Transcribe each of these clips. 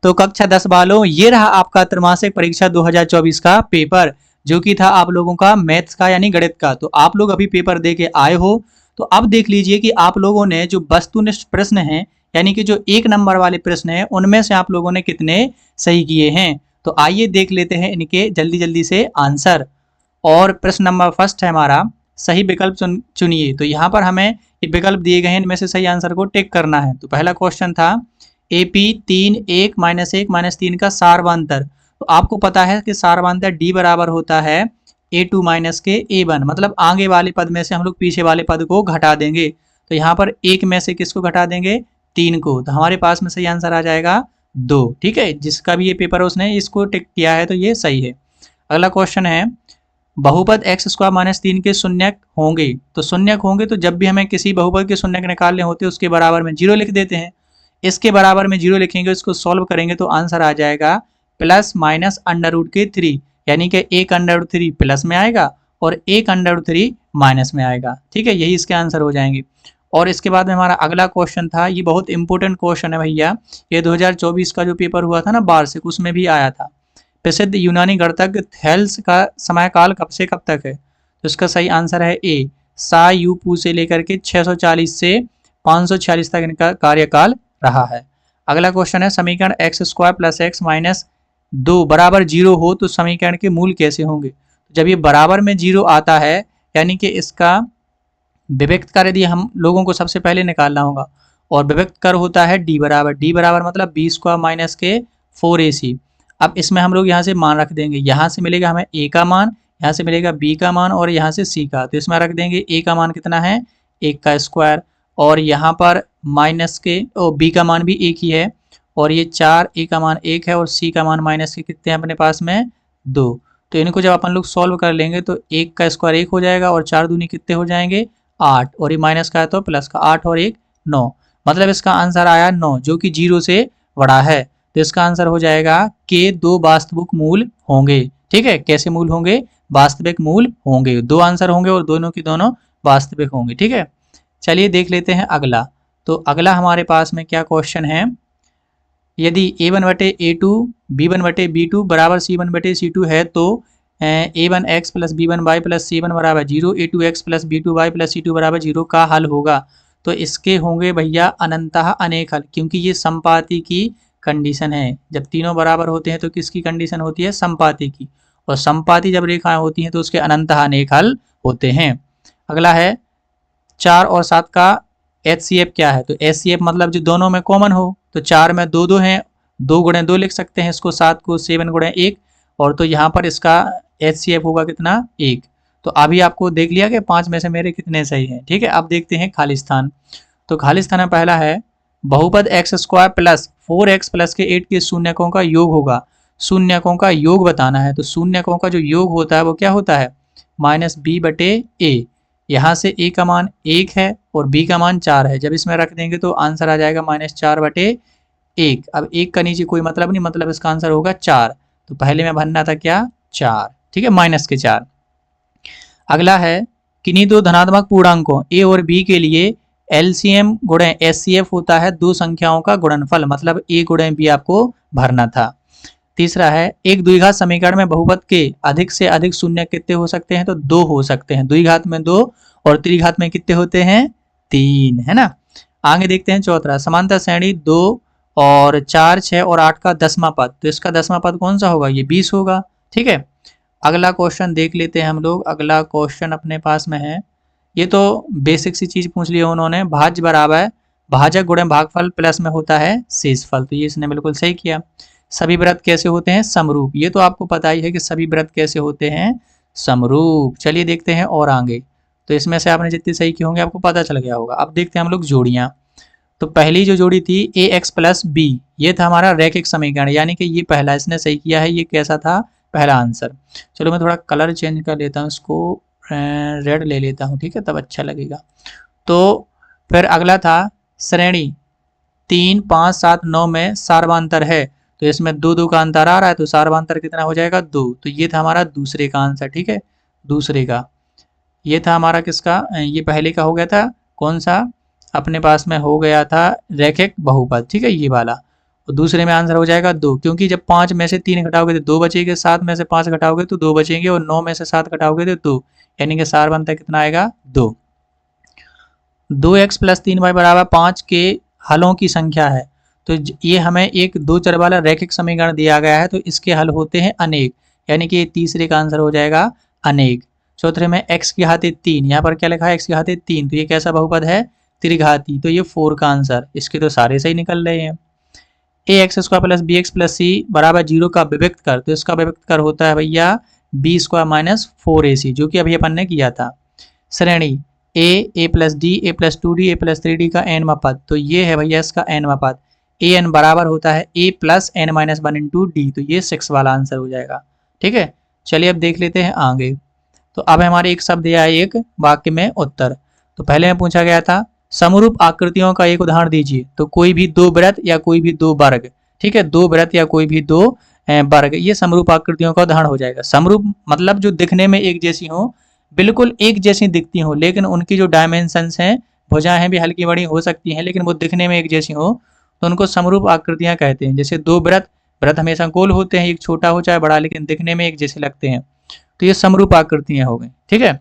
तो कक्षा 10 वालों, ये रहा आपका त्रैमासिक परीक्षा 2024 का पेपर, जो कि था आप लोगों का मैथ्स का यानी गणित का। तो आप लोग अभी पेपर दे के आए हो, तो अब देख लीजिए कि आप लोगों ने जो वस्तुनिष्ठ प्रश्न हैं, यानी कि जो 1 नंबर वाले प्रश्न हैं, उनमें से आप लोगों ने कितने सही किए हैं। तो आइए देख लेते हैं इनके जल्दी जल्दी से आंसर। और प्रश्न नंबर फर्स्ट है हमारा, सही विकल्प चुनिए। तो यहाँ पर हमें ये विकल्प दिए गए हैं, इनमें से सही आंसर को टिक करना है। तो पहला क्वेश्चन था AP 3 1 -1 -3 का सारवांतर। तो आपको पता है कि सारवांतर D बराबर होता है A2 माइनस के A1, मतलब आगे वाले पद में से हम लोग पीछे वाले पद को घटा देंगे। तो यहाँ पर 1 में से किसको घटा देंगे, 3 को। तो हमारे पास में सही आंसर आ जाएगा 2। ठीक है, जिसका भी ये पेपर है उसने इसको टिक किया है, तो ये सही है। अगला क्वेश्चन है, बहुपद x² - 3 के शून्यक होंगे। तो शून्यक होंगे तो जब भी हमें किसी बहुपद के शून्यक निकालने होते हैं, उसके बराबर में 0 लिख देते हैं। इसके बराबर में 0 लिखेंगे, इसको सॉल्व करेंगे तो आंसर आ जाएगा +-√3, यानी कि 1√3 प्लस में आएगा और 1√3 माइनस में आएगा। ठीक है, यही इसके आंसर हो जाएंगे। और इसके बाद में हमारा अगला क्वेश्चन था, ये बहुत इंपॉर्टेंट क्वेश्चन है भैया, ये 2024 का जो पेपर हुआ था ना वार्षिक, उसमें भी आया था। प्रसिद्ध यूनानी गणितज्ञ थेल्स का समयकाल कब से कब तक है। तो इसका सही आंसर है ए, सायूपू से लेकर के 640 से 546 तक इनका कार्यकाल रहा है। अगला क्वेश्चन है, समीकरण x² + x - 2 बराबर 0 हो तो समीकरण के मूल कैसे होंगे। जब ये बराबर में 0 आता है, यानी कि इसका विभक्त कर यदि हम लोगों को सबसे पहले निकालना होगा, और विभक्त कर होता है d बराबर मतलब b² - के 4ac। अब इसमें हम लोग यहाँ से मान रख देंगे, यहाँ से मिलेगा हमें a का मान, यहाँ से मिलेगा b का मान और यहाँ से c का। तो इसमें रख देंगे a का मान कितना है, 1 का स्क्वायर, और यहाँ पर माइनस के b का मान भी 1 ही है, और ये 4, a का मान 1 है और c का मान माइनस के कितने हैं अपने पास में 2। तो इनको जब अपन लोग सॉल्व कर लेंगे तो 1 का स्क्वायर 1 हो जाएगा और 4 दूनी कितने हो जाएंगे 8, और ये माइनस का है तो प्लस का, 8 और 1 9, मतलब इसका आंसर आया 9, जो कि 0 से बड़ा है। तो इसका आंसर हो जाएगा के 2 वास्तविक मूल होंगे। ठीक है, कैसे मूल होंगे, वास्तविक मूल होंगे, 2 आंसर होंगे और दोनों की दोनों वास्तविक होंगे। ठीक है, चलिए देख लेते हैं अगला। तो अगला हमारे पास में क्या क्वेश्चन है, यदि a1/a2 b1/b2 बराबर c1/c2 है तो a1x + b1y + c1 बराबर 0, a2x + b2y + c2 बराबर 0 का हल होगा। तो इसके होंगे भैया अनंतः अनेक हल, क्योंकि ये समपाती की कंडीशन है। जब तीनों बराबर होते हैं तो किसकी कंडीशन होती है, समपाती की, और समपाती जब रेखाएं होती हैं तो उसके अनंतः अनेक हल होते हैं। अगला है, 4 और 7 का HCF क्या है। तो HCF मतलब जो दोनों में कॉमन हो, तो 4 में 2 2 हैं, 2 × 2 लिख सकते हैं इसको, 7 को 7 × 1, और तो यहाँ पर इसका HCF होगा कितना 1। तो अभी आपको देख लिया कि 5 में से मेरे कितने सही हैं। ठीक है, अब देखते हैं खाली स्थान। तो खाली स्थान में पहला है, बहुपद x² + 4x + के 8 के शून्यकों का योग होगा। शून्यकों का योग बताना है, तो शून्यकों का जो योग होता है वो क्या होता है, -b/a। यहाँ से a का मान 1 है और b का मान 4 है, जब इसमें रख देंगे तो आंसर आ जाएगा -4/1। अब 1 का नीचे कोई मतलब नहीं, मतलब इसका आंसर होगा 4। तो पहले में बनना था क्या 4। ठीक है, -4। अगला है, किन्हीं दो धनात्मक पूर्णांकों a और b के लिए LCM × SCF होता है 2 संख्याओं का गुणनफल, मतलब a × b आपको भरना था। तीसरा है, एक द्विघात समीकरण में बहुपद के अधिक से अधिक शून्य कितने हो सकते हैं, तो 2 हो सकते हैं। द्विघात में 2 और त्रिघात में कितने होते हैं 3, है ना। आगे देखते हैं चौथा, समांतर श्रेणी 2 और 4 6 और 8 का 10वां पद। तो इसका 10वां पद कौन सा होगा, ये 20 होगा। ठीक है, अगला क्वेश्चन देख लेते हैं हम लोग। अगला क्वेश्चन अपने पास में है, ये तो बेसिक सी चीज पूछ लिया उन्होंने, भाज्य बराबर भाजक × भागफल प्लस में होता है शेषफल। तो ये इसने बिल्कुल सही किया। सभी व्रत कैसे होते हैं, समरूप। ये तो आपको पता ही है कि सभी व्रत कैसे होते हैं, समरूप। चलिए देखते हैं और आगे। तो इसमें से आपने जितने सही किए होंगे आपको पता चल गया होगा। अब देखते हैं हम लोग जोड़ियां। तो पहली जो जोड़ी थी ax + b, ये था हमारा रैखिक समीकरण, यानी कि ये पहला इसने सही किया है। ये कैसा था, पहला आंसर। चलो मैं थोड़ा कलर चेंज कर लेता हूँ, इसको रेड ले लेता हूँ, ठीक है, तब अच्छा लगेगा। तो फिर अगला था, श्रेणी 3 5 7 9 में सारवांतर है। तो इसमें 2 2 का अंतर आ रहा है, तो सारवांतर कितना हो जाएगा 2। तो ये था हमारा दूसरे का आंसर। ठीक है, दूसरे का ये था हमारा किसका, ये पहले का हो गया था, कौन सा अपने पास में हो गया था रैखिक बहुपद। ठीक है, ये वाला। और दूसरे में आंसर हो जाएगा 2, क्योंकि जब 5 में से 3 घटाओगे तो 2 बचेंगे, 7 में से 5 घटाओगे तो 2 बचेंगे, और 9 में से 7 घटाओगे तो 2, यानी कि सार बनता है कितना आएगा 2। 2x + 3y बराबर 5 के हलों की संख्या है। तो ये हमें एक 2 चर वाला रैखिक समीकरण दिया गया है, तो इसके हल होते हैं अनेक, यानी कि तीसरे का आंसर हो जाएगा अनेक। चौथे में x की घाते 3, यहाँ पर क्या लिखा है x की घाते 3, तो ये कैसा बहुपद है त्रिघाती, तो ये 4 का आंसर, इसके तो सारे सही निकल रहे हैं। ax² + bx + c बराबर 0 का विविक्त कर, तो इसका विविक्त कर होता है भैया b² - 4ac, जो कि अभी अपन ने किया था। श्रेणी a + d, a + 2d, a + 3d का nवां पद, तो ये है भैया इसका nवां पद, an बराबर होता है a + n - 1 × d, तो ये 6 वाला आंसर हो जाएगा। ठीक है, चलिए अब देख लेते हैं आगे। तो अब हमारे एक शब्द या एक वाक्य में उत्तर। तो पहले में पूछा गया था समरूप आकृतियों का एक उदाहरण दीजिए, तो कोई भी 2 वृत्त या कोई भी 2 वर्ग, ठीक है, 2 वृत्त या कोई भी 2 वर्ग, ये समरूप आकृतियों का उदाहरण हो जाएगा। समरूप मतलब जो दिखने में एक जैसी हो, बिल्कुल एक जैसी दिखती हो, लेकिन उनकी जो डायमेंशंस हैं, भुजाएं भी हल्की बड़ी हो सकती हैं, लेकिन वो दिखने में एक जैसी हो, तो उनको समरूप आकृतियां कहते हैं। जैसे 2 वृत्त, वृत्त हमेशा गोल होते हैं, एक छोटा हो चाहे बड़ा, लेकिन दिखने में एक जैसे लगते हैं, तो ये समरूप आकृतियां हो गई। ठीक है,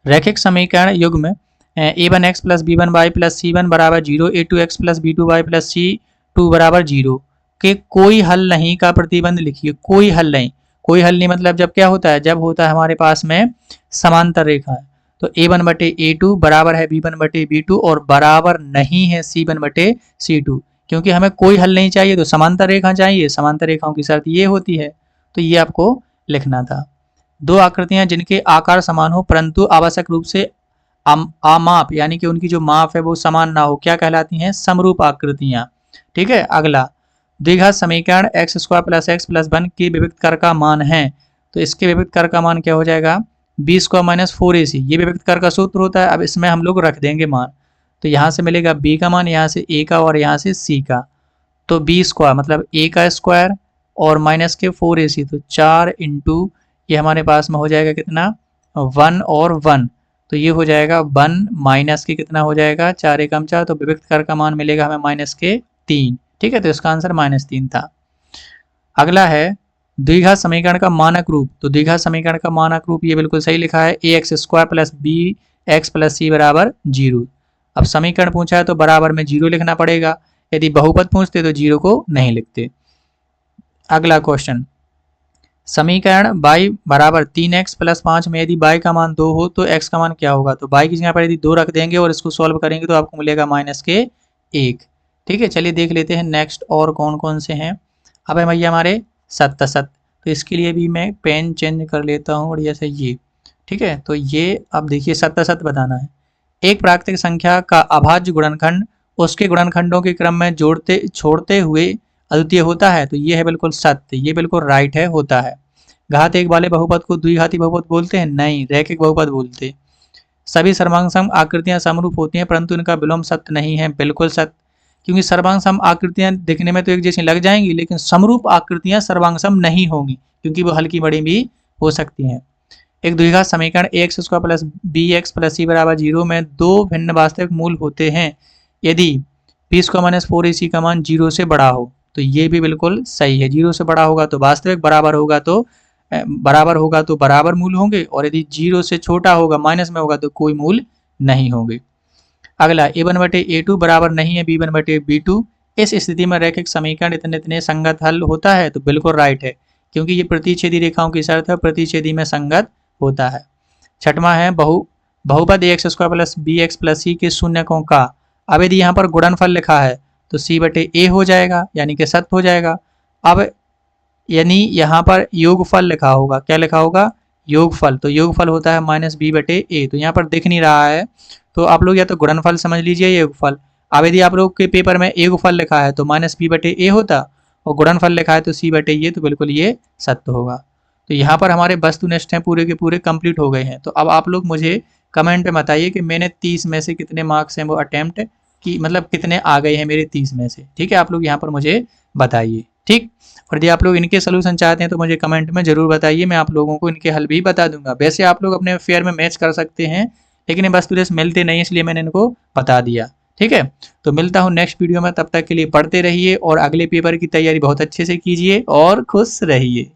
रैखिक समीकरण युग्म a1x + b1y + c1 बराबर 0, a2x + b2y + c2 बराबर 0 के कोई हल नहीं का प्रतिबंध लिखिए। कोई हल नहीं, कोई हल नहीं मतलब जब क्या होता है, जब होता है हमारे पास में समांतर रेखा है, तो a1/a2 बराबर है b1/b2 और बराबर नहीं है c1/c2, क्योंकि हमें कोई हल नहीं चाहिए तो समांतर रेखा चाहिए, समांतर रेखाओं की शर्त ये होती है, तो ये आपको लिखना था। 2 आकृतियां जिनके आकार समान हो परंतु आवश्यक रूप से अमाप, यानी कि उनकी जो माप है वो समान ना हो, क्या कहलाती हैं समरूप आकृतियां। ठीक है, अगला द्विघात समीकरण x² + x + 1 के विविक्त कर का मान है, तो इसके विविक्त कर का मान क्या हो जाएगा b² - 4ac, ये विविक्त कर का सूत्र होता है। अब इसमें हम लोग रख देंगे मान, तो यहाँ से मिलेगा b का मान, यहाँ से a का और यहाँ से c का, तो b² मतलब a का स्क्वायर और माइनस के 4ac, तो 4 × ये हमारे पास में हो जाएगा कितना 1 और 1, तो ये हो जाएगा 1 माइनस के कितना हो जाएगा 4 × 4, तो विविक्त कर का मान मिलेगा हमें -3। ठीक है, तो इसका आंसर -3 था। अगला है द्विघात समीकरण का मानक रूप, तो द्विघात समीकरण का मानक रूप ये बिल्कुल सही लिखा है ax² + bx + c बराबर 0। अब समीकरण पूछा है तो बराबर में 0 लिखना पड़ेगा, यदि बहुपद पूछते तो 0 को नहीं लिखते। अगला क्वेश्चन, समीकरण y बराबर 3x + 5 में यदि y का मान 2 हो तो x का मान क्या होगा, तो y की जगह पर यदि 2 रख देंगे और इसको सॉल्व करेंगे तो आपको मिलेगा -1। ठीक है, चलिए देख लेते हैं नेक्स्ट और कौन कौन से हैं। अब है भैया हमारे 7, तो इसके लिए भी मैं पेन चेंज कर लेता हूँ बढ़िया से ये। ठीक है, तो ये अब देखिए 7 बताना है। एक प्राकृतिक संख्या का अभाज्य गुणनखंड उसके गुणनखंडों के क्रम में जोड़ते छोड़ते हुए अद्वितीय होता है, तो ये है बिल्कुल सत्य, ये बिल्कुल राइट है, होता है। घात 1 वाले बहुपद को द्विघाती बहुपद बोलते हैं, नहीं रैखिक बहुपद बोलते। सभी सर्वांग सम आकृतियां समरूप होती हैं परंतु इनका विलोम सत्य नहीं है, बिल्कुल सत्य, क्योंकि सर्वांग सम आकृतियां दिखने में तो एक जैसी लग जाएंगी, लेकिन समरूप आकृतियां सर्वांग सम नहीं होंगी, क्योंकि वो हल्की बड़ी भी हो सकती हैं। एक द्विघात समीकरण ax² + bx + c बराबर 0 में 2 भिन्न वास्तविक मूल होते हैं यदि b² - 4ac का मान 0 से बड़ा हो, तो ये भी बिल्कुल सही है। 0 से बड़ा होगा तो वास्तविक, बराबर होगा तो बराबर मूल होंगे, और यदि 0 से छोटा होगा माइनस में होगा तो कोई मूल नहीं होंगे। अगला a1/a2 बराबर नहीं है b1/b2, इस स्थिति में रैखिक समीकरण इतने इतने संगत हल होता है, तो बिल्कुल राइट है, क्योंकि ये प्रतिच्छेदी रेखाओं की शर्त है, प्रतिच्छेदी में संगत होता है। छठवां है बहुपद ax² + bx + c के शून्यकों का, अब यदि यहाँ पर गुणनफल लिखा है तो c/a हो जाएगा, यानी कि सत्य हो जाएगा। अब यानी यहाँ पर योगफल लिखा होगा, क्या लिखा होगा योगफल, तो योगफल होता है -b/a, तो यहाँ पर दिख नहीं रहा है, तो आप लोग या तो गुणनफल समझ लीजिए या योगफल। अब यदि आप लोग के पेपर में योगफल लिखा है तो -b/a होता, और गुणनफल लिखा है तो c/a, तो बिल्कुल ये सत्य होगा। तो यहाँ पर हमारे वस्तुनिष्ठ हैं पूरे के पूरे कंप्लीट हो गए हैं। तो अब आप लोग मुझे कमेंट में बताइए कि मैंने 30 में से कितने मार्क्स हैं वो अटेम्प्ट की, मतलब कितने आ गए हैं मेरे 30 में से। ठीक है, आप लोग यहाँ पर मुझे बताइए। ठीक, और यदि आप लोग इनके सोल्यूशन चाहते हैं तो मुझे कमेंट में जरूर बताइए, मैं आप लोगों को इनके हल भी बता दूंगा। वैसे आप लोग अपने फेयर में मैच कर सकते हैं, लेकिन ये वस्तुनिष्ठ मिलते नहीं, इसलिए मैंने इनको बता दिया। ठीक है, तो मिलता हूँ नेक्स्ट वीडियो में, तब तक के लिए पढ़ते रहिए और अगले पेपर की तैयारी बहुत अच्छे से कीजिए और खुश रहिए।